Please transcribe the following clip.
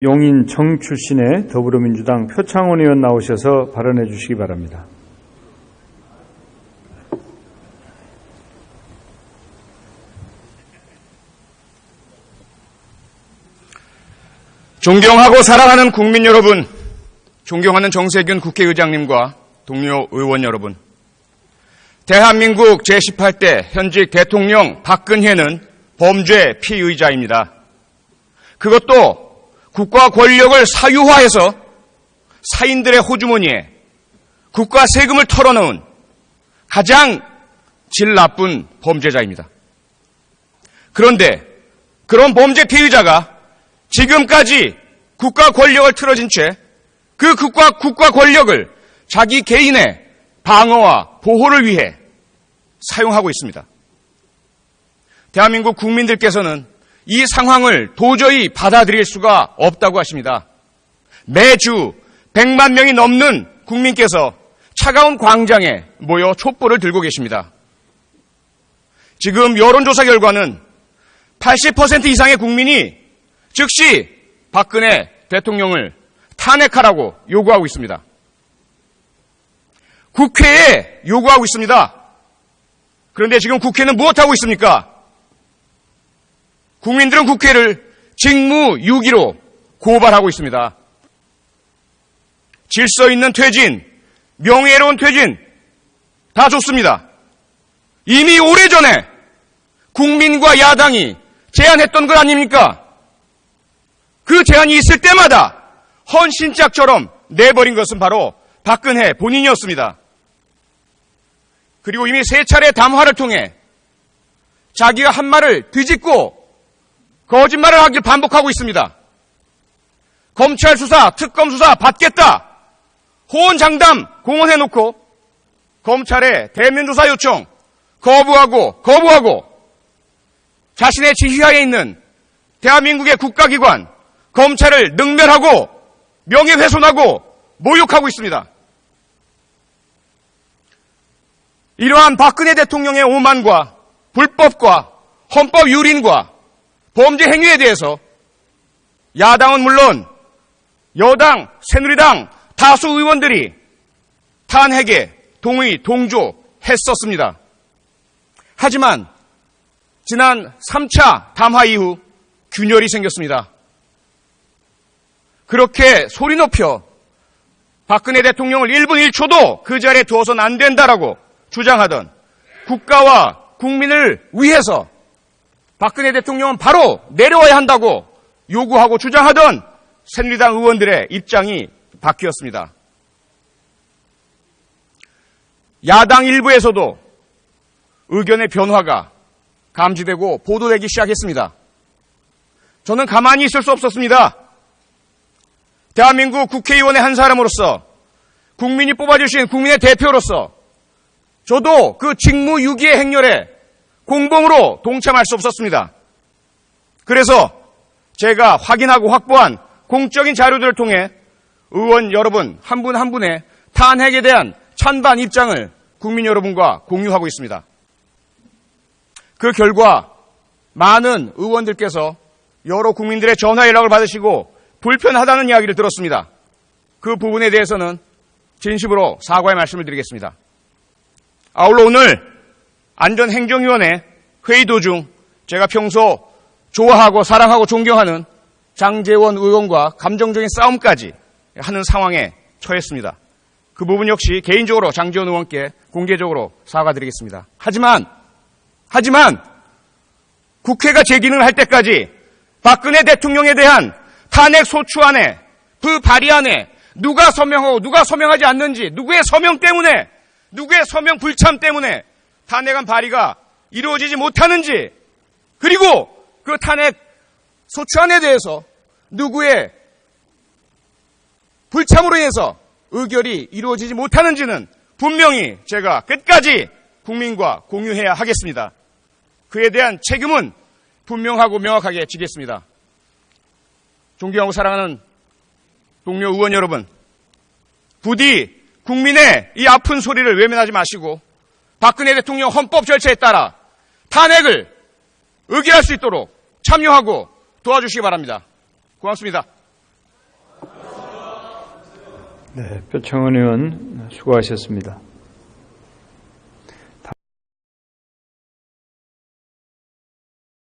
용인청 출신의 더불어민주당 표창원 의원 나오셔서 발언해 주시기 바랍니다. 존경하고 사랑하는 국민 여러분, 존경하는 정세균 국회의장님과 동료 의원 여러분, 대한민국 제18대 현직 대통령 박근혜는 범죄 피의자입니다. 그것도 국가 권력을 사유화해서 사인들의 호주머니에 국가 세금을 털어넣은 가장 질 나쁜 범죄자입니다. 그런데 그런 범죄 피의자가 지금까지 국가 권력을 틀어진 채 그 국가 권력을 자기 개인의 방어와 보호를 위해 사용하고 있습니다. 대한민국 국민들께서는 이 상황을 도저히 받아들일 수가 없다고 하십니다. 매주 100만 명이 넘는 국민께서 차가운 광장에 모여 촛불을 들고 계십니다. 지금 여론조사 결과는 80% 이상의 국민이 즉시 박근혜 대통령을 탄핵하라고 요구하고 있습니다. 국회에 요구하고 있습니다. 그런데 지금 국회는 무엇하고 있습니까? 국민들은 국회를 직무유기로 고발하고 있습니다. 질서 있는 퇴진, 명예로운 퇴진 다 좋습니다. 이미 오래전에 국민과 야당이 제안했던 것 아닙니까? 그 제안이 있을 때마다 헌신짝처럼 내버린 것은 바로 박근혜 본인이었습니다. 그리고 이미 3차례 담화를 통해 자기가 한 말을 뒤집고 거짓말을 하길 반복하고 있습니다. 검찰 수사, 특검 수사 받겠다. 호언장담 공언해놓고 검찰의 대면조사 요청 거부하고 자신의 지휘하에 있는 대한민국의 국가기관 검찰을 능멸하고 명예훼손하고 모욕하고 있습니다. 이러한 박근혜 대통령의 오만과 불법과 헌법 유린과 범죄 행위에 대해서 야당은 물론 여당, 새누리당 다수 의원들이 탄핵에 동조했었습니다. 하지만 지난 3차 담화 이후 균열이 생겼습니다. 그렇게 소리 높여 박근혜 대통령을 1분 1초도 그 자리에 두어서는 안 된다라고 주장하던 국가와 국민을 위해서 박근혜 대통령은 바로 내려와야 한다고 요구하고 주장하던 새누리당 의원들의 입장이 바뀌었습니다. 야당 일부에서도 의견의 변화가 감지되고 보도되기 시작했습니다. 저는 가만히 있을 수 없었습니다. 대한민국 국회의원의 한 사람으로서 국민이 뽑아주신 국민의 대표로서 저도 그 직무유기의 행렬에 공범으로 동참할 수 없었습니다. 그래서 제가 확인하고 확보한 공적인 자료들을 통해 의원 여러분 한 분 한 분의 탄핵에 대한 찬반 입장을 국민 여러분과 공유하고 있습니다. 그 결과 많은 의원들께서 여러 국민들의 전화 연락을 받으시고 불편하다는 이야기를 들었습니다. 그 부분에 대해서는 진심으로 사과의 말씀을 드리겠습니다. 아울러 오늘 안전행정위원회 회의 도중 제가 평소 좋아하고 사랑하고 존경하는 장제원 의원과 감정적인 싸움까지 하는 상황에 처했습니다. 그 부분 역시 개인적으로 장제원 의원께 공개적으로 사과드리겠습니다. 하지만 국회가 제 기능을 할 때까지 박근혜 대통령에 대한 탄핵 소추안에 그 발의안에 누가 서명하고 누가 서명하지 않는지 누구의 서명 때문에 누구의 서명 불참 때문에 탄핵안 발의가 이루어지지 못하는지 그리고 그 탄핵 소추안에 대해서 누구의 불참으로 인해서 의결이 이루어지지 못하는지는 분명히 제가 끝까지 국민과 공유해야 하겠습니다. 그에 대한 책임은 분명하고 명확하게 지겠습니다. 존경하고 사랑하는 동료 의원 여러분, 부디 국민의 이 아픈 소리를 외면하지 마시고 박근혜 대통령 헌법 절차에 따라 탄핵을 의결할 수 있도록 참여하고 도와주시기 바랍니다. 고맙습니다. 네, 표창원 의원 수고하셨습니다.